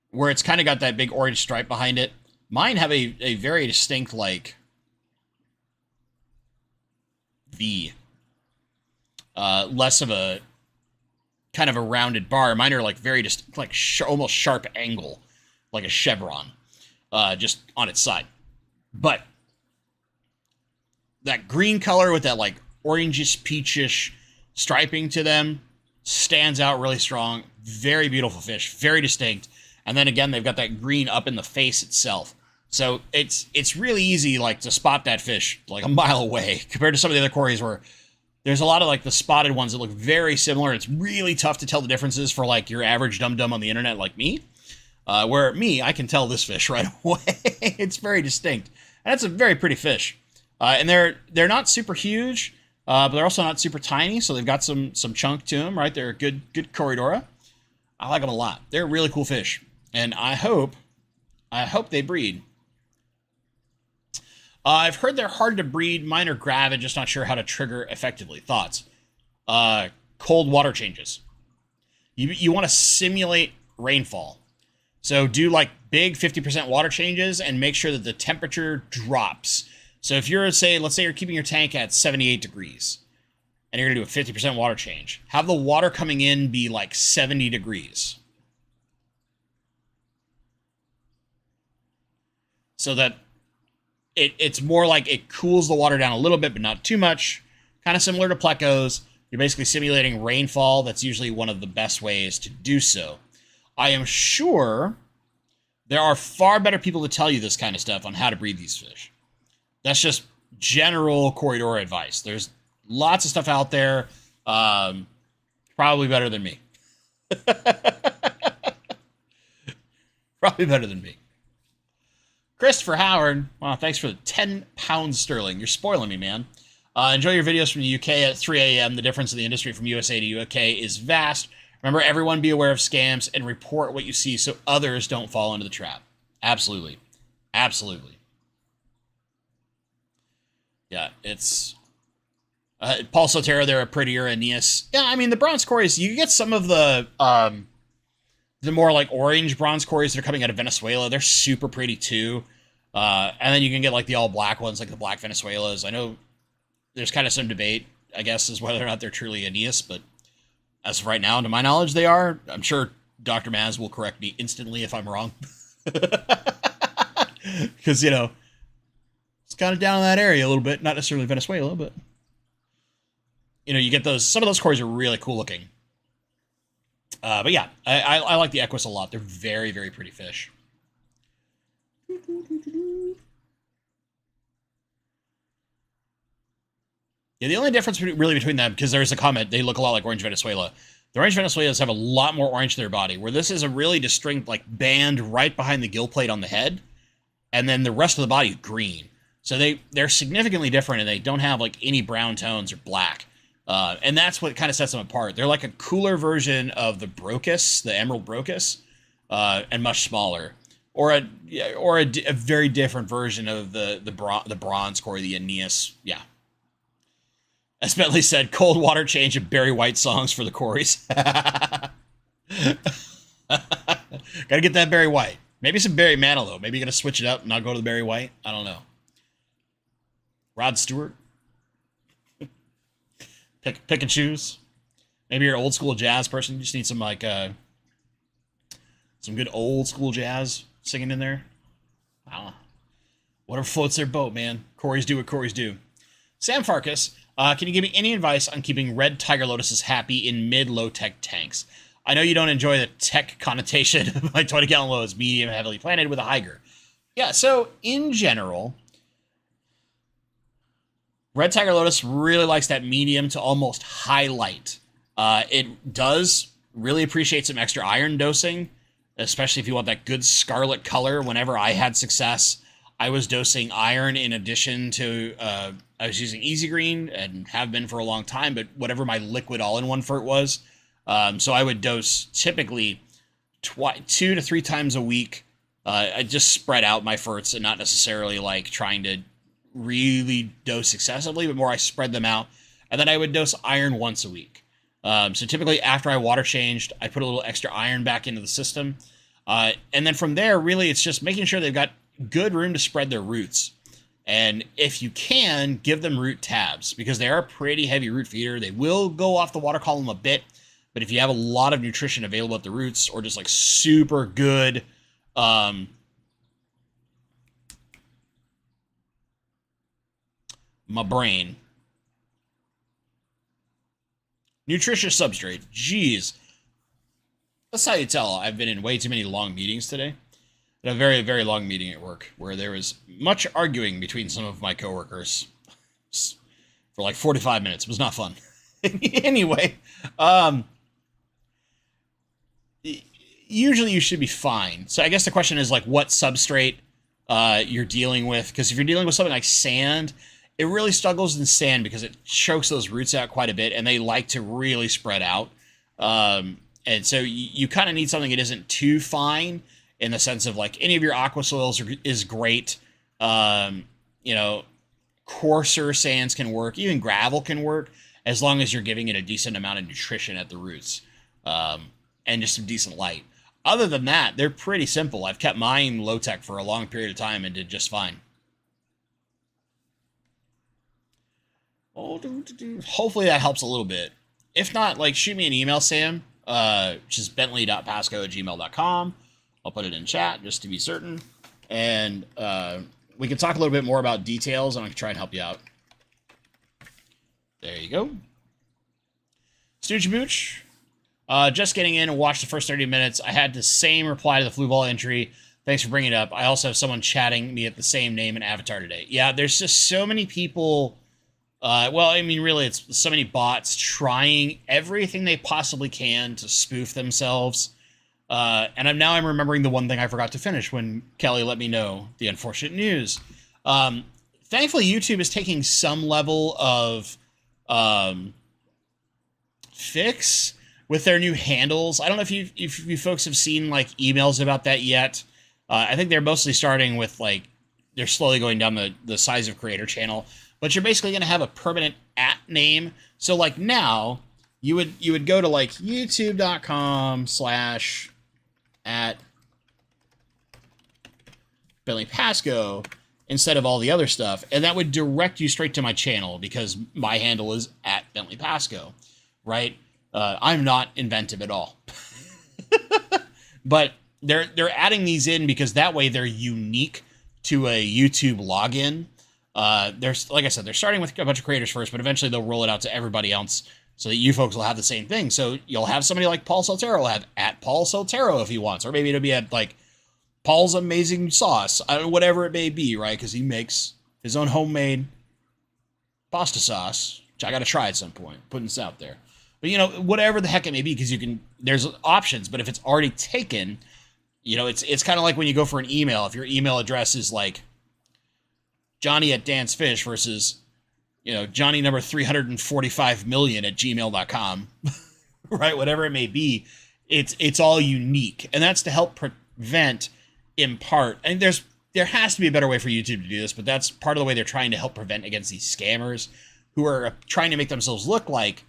where it's kind of got that big orange stripe behind it. Mine have a very distinct, like, V. Less of a kind of a rounded bar. Mine are like very distinct, like almost sharp angle, like a chevron, just on its side. But that green color with that like orangish, peachish striping to them stands out really strong. Very beautiful fish, very distinct. And then again, they've got that green up in the face itself. So it's really easy like to spot that fish like a mile away compared to some of the other Cories where there's a lot of like the spotted ones that look very similar. It's really tough to tell the differences for like your average dum-dum on the internet like me. Where me, I can tell this fish right away. It's very distinct. And it's a very pretty fish. And they're not super huge, but they're also not super tiny, so they've got some chunk to them, right? They're a good Corridora. I like them a lot. They're really cool fish. And I hope they breed. I've heard they're hard to breed. Mine are gravid, just not sure how to trigger effectively. Thoughts? Cold water changes. You want to simulate rainfall. So do like big 50% water changes and make sure that the temperature drops. So if you're, let's say you're keeping your tank at 78 degrees and you're going to do a 50% water change, have the water coming in be like 70 degrees. So that it's more like it cools the water down a little bit, but not too much. Kind of similar to plecos. You're basically simulating rainfall. That's usually one of the best ways to do so. I am sure There are far better people to tell you this kind of stuff on how to breed these fish. That's just general corridor advice. There's lots of stuff out there, probably better than me. Probably better than me. Christopher Howard, well, thanks for the 10 pounds sterling. You're spoiling me, man. Enjoy your videos from the UK at 3 a.m. The difference in the industry from USA to UK is vast. Remember, everyone be aware of scams and report what you see so others don't fall into the trap. Absolutely. Absolutely. Yeah, it's... Paul Sotero, they're a prettier Aeneas. Yeah, I mean, the bronze cories, you get some of the more, like, orange bronze cories that are coming out of Venezuela. They're super pretty, too. And then you can get, like, the all-black ones, like the black Venezuelas. I know there's kind of some debate, I guess, as whether or not they're truly Aeneas, but as of right now, to my knowledge, they are. I'm sure Dr. Maz will correct me instantly if I'm wrong. Because, you know, it's kind of down in that area a little bit. Not necessarily Venezuela, but, you know, you get those. Some of those cories are really cool looking. But yeah, I like the Equus a lot. They're very, very pretty fish. Yeah, the only difference really between them, because there's a comment, they look a lot like Orange Venezuela. The Orange Venezuelas have a lot more orange to their body, where this is a really distinct, like, band right behind the gill plate on the head, and then the rest of the body is green. So they're significantly different, and they don't have, like, any brown tones or black. And that's what kind of sets them apart. They're like a cooler version of the Brocus, the Emerald Brocus, and much smaller. Or a very different version of the bronze cory, the Aeneas. Yeah. As Bentley said, cold water change and Barry White songs for the cories. Gotta get that Barry White. Maybe some Barry Manilow. Maybe you're gonna switch it up and not go to the Barry White. I don't know. Rod Stewart. Pick and choose. Maybe you're an old school jazz person. You just need some like some good old school jazz singing in there. I don't know. Whatever floats their boat, man. Cories do what cories do. Sam Farkas. Can you give me any advice on keeping red tiger lotuses happy in mid-low-tech tanks? I know you don't enjoy the tech connotation of my 20-gallon low is medium, heavily planted with a Higer. Yeah, so in general, red tiger lotus really likes that medium to almost high light. It does really appreciate some extra iron dosing, especially if you want that good scarlet color. Whenever I had success, I was dosing iron in addition to... I was using Easy Green and have been for a long time, but whatever my liquid all-in-one fert was. So I would dose typically 2 to 3 times a week. I just spread out my ferts and not necessarily like trying to really dose excessively, but more I spread them out. And then I would dose iron once a week. So typically after I water changed, I put a little extra iron back into the system. And then from there, really, it's just making sure they've got good room to spread their roots. And if you can, give them root tabs, because they are a pretty heavy root feeder. They will go off the water column a bit, but if you have a lot of nutrition available at the roots, or just like super good my brain. Nutritious substrate. Jeez. That's how you tell. I've been in way too many long meetings today. A very, very long meeting at work where there was much arguing between some of my coworkers for like 45 minutes. It was not fun. Anyway, usually you should be fine. So I guess the question is like what substrate you're dealing with. Because if you're dealing with something like sand, it really struggles in sand because it chokes those roots out quite a bit and they like to really spread out. And so you kind of need something that isn't too fine, in the sense of like any of your aqua soils is great. You know, coarser sands can work. Even gravel can work as long as you're giving it a decent amount of nutrition at the roots and just some decent light. Other than that, they're pretty simple. I've kept mine low tech for a long period of time and did just fine. Hopefully that helps a little bit. If not, like shoot me an email, Sam, which is bentley.pasco@gmail.com. I'll put it in chat just to be certain. And we can talk a little bit more about details, and I can try and help you out. There you go. Stooge Mooch. Just getting in and watched the first 30 minutes. I had the same reply to the flu ball entry Thanks for bringing it up. I also have someone chatting me at the same name and avatar today. Yeah, there's just so many people. Well, I mean, really, it's so many bots trying everything they possibly can to spoof themselves. And I'm remembering the one thing I forgot to finish when Kelly let me know the unfortunate news. Thankfully, YouTube is taking some level of fix with their new handles. I don't know if you folks have seen like emails about that yet. I think they're mostly starting with like they're slowly going down the size of creator channel, but you're basically going to have a permanent @name. So like now you would go to like youtube.com/@Bentley Pasco instead of all the other stuff, and that would direct you straight to my channel because my handle is @Bentley Pasco, right? I'm not inventive at all. But they're adding these in because that way they're unique to a YouTube login. There's, like I said, they're starting with a bunch of creators first, but eventually they'll roll it out to everybody else so that you folks will have the same thing. So you'll have somebody like Paul Soltero will have @Paul Soltero if he wants, or maybe it'll be at like Paul's Amazing Sauce, whatever it may be, right? Because he makes his own homemade pasta sauce, which I got to try at some point, putting this out there. But, whatever the heck it may be, because there's options, but if it's already taken, it's kind of like when you go for an email. If your email address is like Johnny@DanceFish versus, Johnny number 345million@gmail.com, right? Whatever it may be, it's all unique. And that's to help prevent, in part, and there has to be a better way for YouTube to do this, but that's part of the way they're trying to help prevent against these scammers who are trying to make themselves look like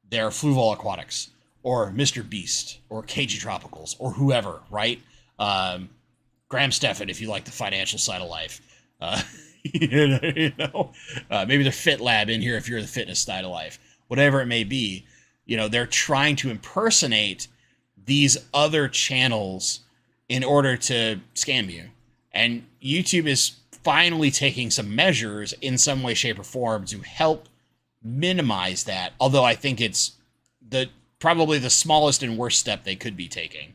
they're Fluval Aquatics or Mr. Beast or KG Tropicals or whoever, right? Graham Stephan, if you like the financial side of life. Maybe they're Fit Lab in here if you're the fitness side of life. Whatever it may be, they're trying to impersonate these other channels in order to scam you. And YouTube is finally taking some measures in some way, shape, or form to help minimize that. Although I think it's probably the smallest and worst step they could be taking.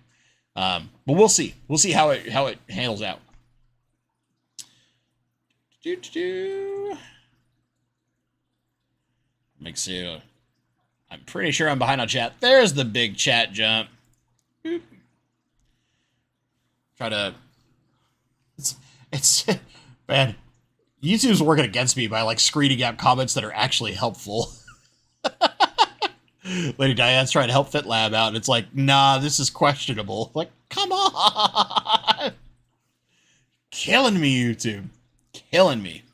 But we'll see. We'll see how it handles out. Make sure. I'm pretty sure I'm behind on chat. There's the big chat jump. Boop. Try to. It's man. YouTube's working against me by like screening out comments that are actually helpful. Lady Diane's trying to help FitLab out, and it's like, nah, this is questionable. Like, come on! Killing me, YouTube. Killing me.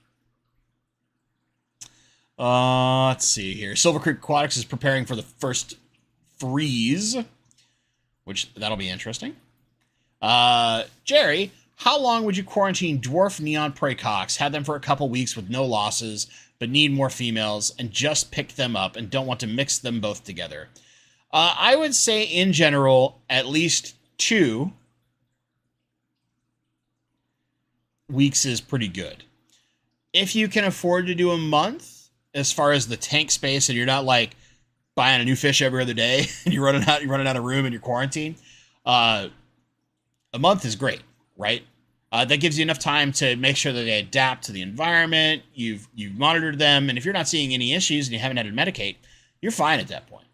Let's see here. Silver Creek Aquatics is preparing for the first freeze, which that'll be interesting. Jerry, how long would you quarantine dwarf neon praycocks? Had them for a couple weeks with no losses, but need more females, and just pick them up and don't want to mix them both together. I would say, in general, at least 2 weeks is pretty good. If you can afford to do a month, as far as the tank space, and you're not like buying a new fish every other day, and you're running out of room in your quarantine, a month is great, right? That gives you enough time to make sure that they adapt to the environment. You've monitored them, and if you're not seeing any issues and you haven't had to medicate, you're fine at that point.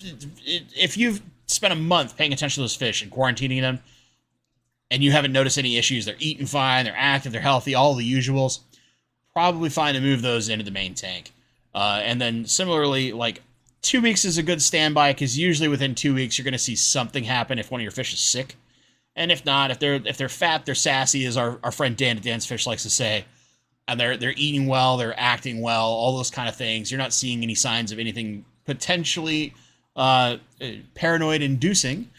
If you've spent a month paying attention to those fish and quarantining them, and you haven't noticed any issues, they're eating fine, they're active, they're healthy, all the usuals, probably fine to move those into the main tank. And then similarly, like 2 weeks is a good standby, because usually within 2 weeks you're going to see something happen if one of your fish is sick. And if not, if they're fat, they're sassy, as our friend Dan at Dan's Fish likes to say, and they're eating well, they're acting well, all those kind of things. You're not seeing any signs of anything potentially paranoid inducing.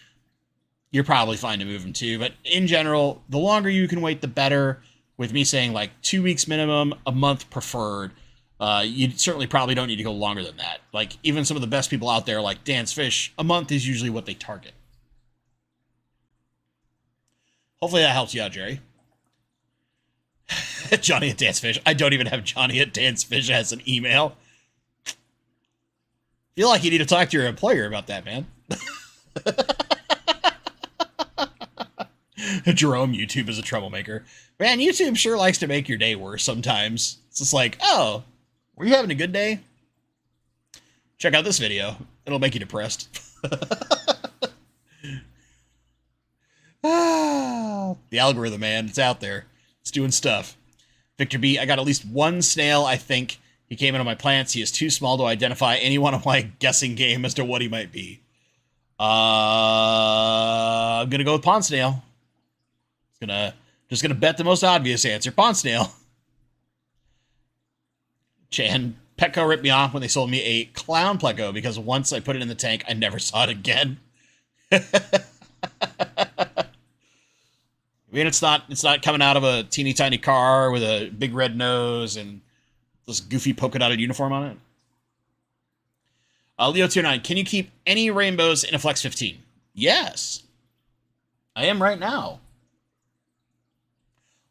You're probably fine to move them too. But in general, the longer you can wait, the better. With me saying like 2 weeks minimum, a month preferred. You certainly probably don't need to go longer than that. Like even some of the best people out there, like Dan's Fish, a month is usually what they target. Hopefully that helps you out, Jerry. Johnny at Dan's Fish. I don't even have Johnny at Dan's Fish as an email. Feel like you need to talk to your employer about that, man. Jerome, YouTube is a troublemaker. Man, YouTube sure likes to make your day worse sometimes. It's just like, oh, were you having a good day? Check out this video. It'll make you depressed. The algorithm, man, it's out there. It's doing stuff. Victor B, I got at least one snail, I think. He came into my plants. He is too small to identify anyone on my guessing game as to what he might be. I'm gonna go with pond snail. Just gonna bet the most obvious answer. Pond snail. Chan, Petco ripped me off when they sold me a clown pleco because once I put it in the tank, I never saw it again. I mean, it's not coming out of a teeny tiny car with a big red nose and this goofy polka dotted uniform on it. Leo29, can you keep any rainbows in a Flex 15? Yes. I am right now.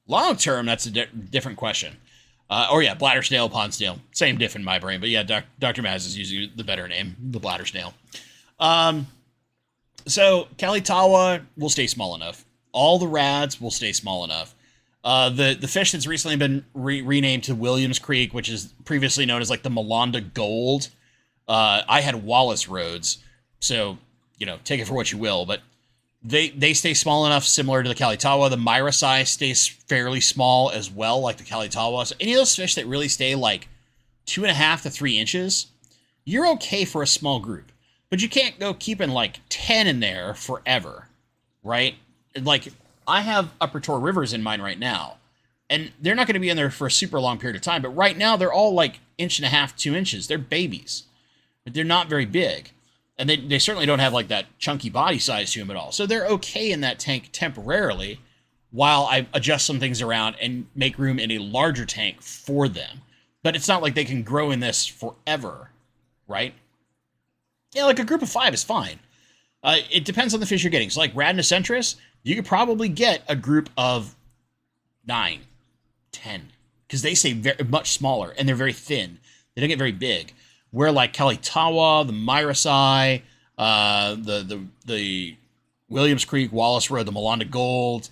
Long term, that's a different question. Or yeah, bladder snail, pond snail. Same diff in my brain, but yeah, Dr. Maz is using the better name, the bladder snail. So Kalitawa will stay small enough. All the rads will stay small enough. The fish that's recently been renamed to Williams Creek, which is previously known as like the Malanda Gold. I had Wallace Roads, so, you know, take it for what you will, but they stay small enough, similar to the Kalitawa. The Myrisai stays fairly small as well, like the Kalitawa. So any of those fish that really stay like 2.5 to 3 inches, you're okay for a small group. But you can't go keeping like 10 in there forever, right? Like, I have Upper Tor Rivers in mine right now, and they're not going to be in there for a super long period of time, but right now they're all like 1.5 to 2 inches. They're babies. But they're not very big. And they certainly don't have like that chunky body size to them at all. So they're okay in that tank temporarily while I adjust some things around and make room in a larger tank for them. But it's not like they can grow in this forever, right? Yeah, like a group of 5 is fine. It depends on the fish you're getting. So like Radnocentris, you could probably get a group of 9, 10, because they stay very much smaller and they're very thin. They don't get very big. Where like Kalitawa, the Myrisai, the Williams Creek, Wallace Road, the Malanda Gold,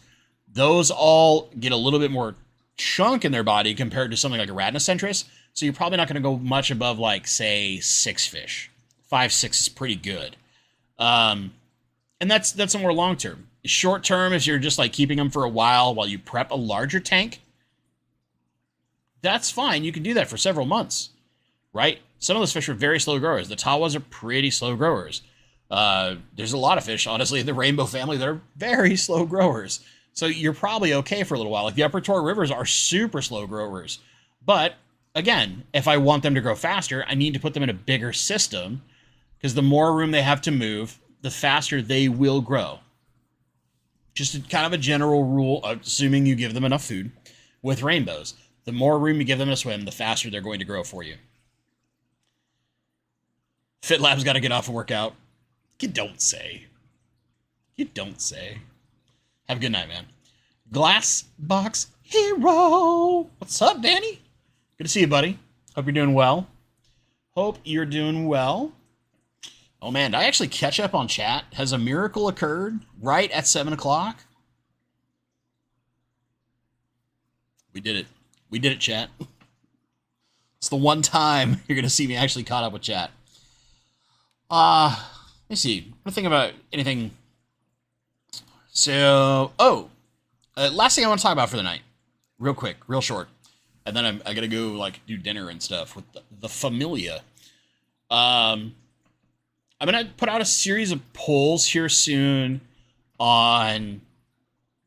those all get a little bit more chunk in their body compared to something like a Radnocentris. So you're probably not going to go much above like, say, 6 fish. 5, 6 is pretty good. And that's a more long term. Short term, if you're just like keeping them for a while you prep a larger tank, that's fine. You can do that for several months, right? Some of those fish are very slow growers. The Tawas are pretty slow growers. There's a lot of fish, honestly, in the rainbow family that are very slow growers. So you're probably okay for a little while. Like the Upper Tor Rivers are super slow growers. But again, if I want them to grow faster, I need to put them in a bigger system because the more room they have to move, the faster they will grow. Just kind of a general rule, assuming you give them enough food with rainbows. The more room you give them to swim, the faster they're going to grow for you. FitLab's got to get off a workout. You don't say. You don't say. Have a good night, man. Glass Box Hero. What's up, Danny? Good to see you, buddy. Hope you're doing well. Hope you're doing well. Oh, man, did I actually catch up on chat? Has a miracle occurred right at 7 o'clock? We did it. We did it, chat. It's the one time you're going to see me actually caught up with chat. Let me see. I'm thinking about anything. So, last thing I want to talk about for the night. Real quick, real short. And then I got to go, like, do dinner and stuff with the familia. I'm going to put out a series of polls here soon on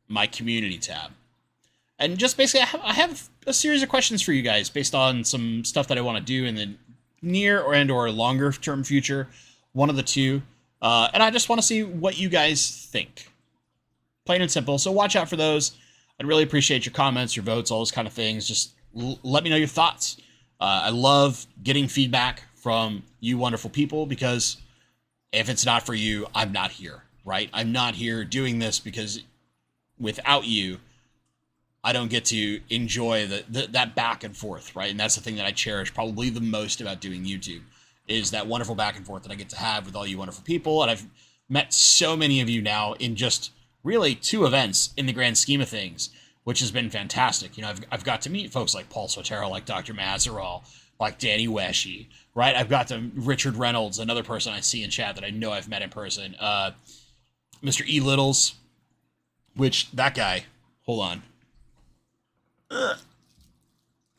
my community tab. And just basically, I have a series of questions for you guys based on some stuff that I want to do in the near or longer term future. One of the two. And I just want to see what you guys think. Plain and simple. So watch out for those. I'd really appreciate your comments, your votes, all those kind of things. Just let me know your thoughts. I love getting feedback from you wonderful people because if it's not for you, I'm not here, right? I'm not here doing this because without you, I don't get to enjoy that back and forth, right? And that's the thing that I cherish probably the most about doing YouTube is that wonderful back and forth that I get to have with all you wonderful people. And I've met so many of you now in just really 2 events in the grand scheme of things, which has been fantastic. You know, I've got to meet folks like Paul Sotero, like Dr. Mazerall, like Danny Weshy, right? I've got to Richard Reynolds, another person I see in chat that I know I've met in person. Mr. E. Littles, which that guy, hold on.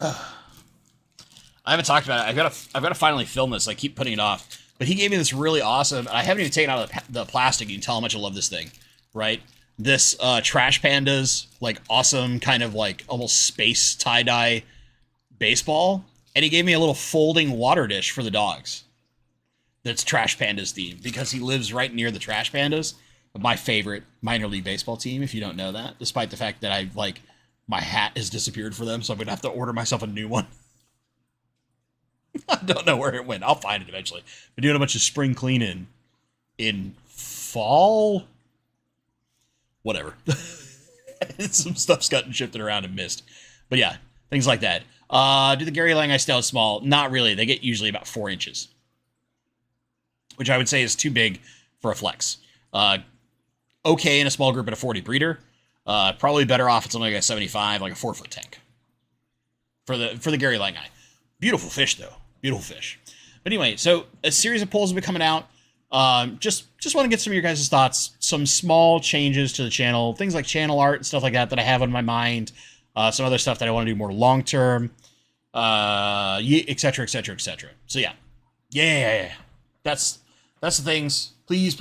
I haven't talked about it. I've got to finally film this. I keep putting it off. But he gave me this really awesome, I haven't even taken out the plastic. You can tell how much I love this thing, right? This Trash Pandas, like awesome kind of like almost space tie-dye baseball. And he gave me a little folding water dish for the dogs. That's Trash Pandas themed because he lives right near the Trash Pandas, my favorite minor league baseball team, if you don't know that, despite the fact that my hat has disappeared for them, so I'm going to have to order myself a new one. I don't know where it went. I'll find it eventually. Been doing a bunch of spring cleaning in fall. Whatever. Some stuff's gotten shifted around and missed. But yeah, things like that. Do the Gary Lang Stout small? Not really. They get usually about 4 inches, which I would say is too big for a flex. Okay in a small group at a 40 breeder. Probably better off at something like a 75, like a 4-foot tank. For the Gary Lang. Beautiful fish, though. Beautiful fish. But anyway, so a series of polls will be coming out. Just want to get some of your guys' thoughts. Some small changes to the channel. Things like channel art and stuff like that I have on my mind. Some other stuff that I want to do more long-term. Et cetera, et cetera, et cetera. So yeah. Yeah. That's the things. Please,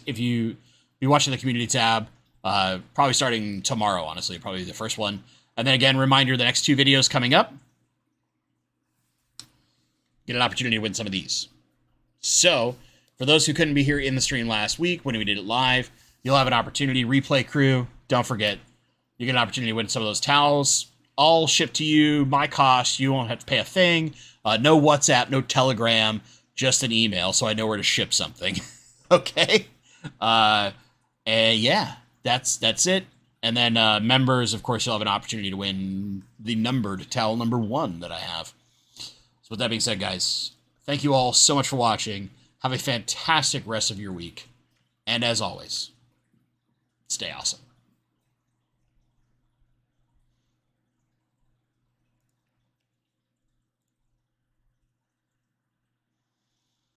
if you be watching the community tab, probably starting tomorrow, honestly. Probably the first one. And then again, reminder, the next 2 videos coming up. Get an opportunity to win some of these. So, for those who couldn't be here in the stream last week when we did it live, you'll have an opportunity. Replay crew, don't forget, you get an opportunity to win some of those towels. All shipped to you, my cost. You won't have to pay a thing. No WhatsApp, no Telegram, just an email, so I know where to ship something. Okay? And yeah, that's it. And then members, of course, you'll have an opportunity to win the numbered towel number 1 that I have. So with that being said, guys, thank you all so much for watching. Have a fantastic rest of your week. And as always, stay awesome.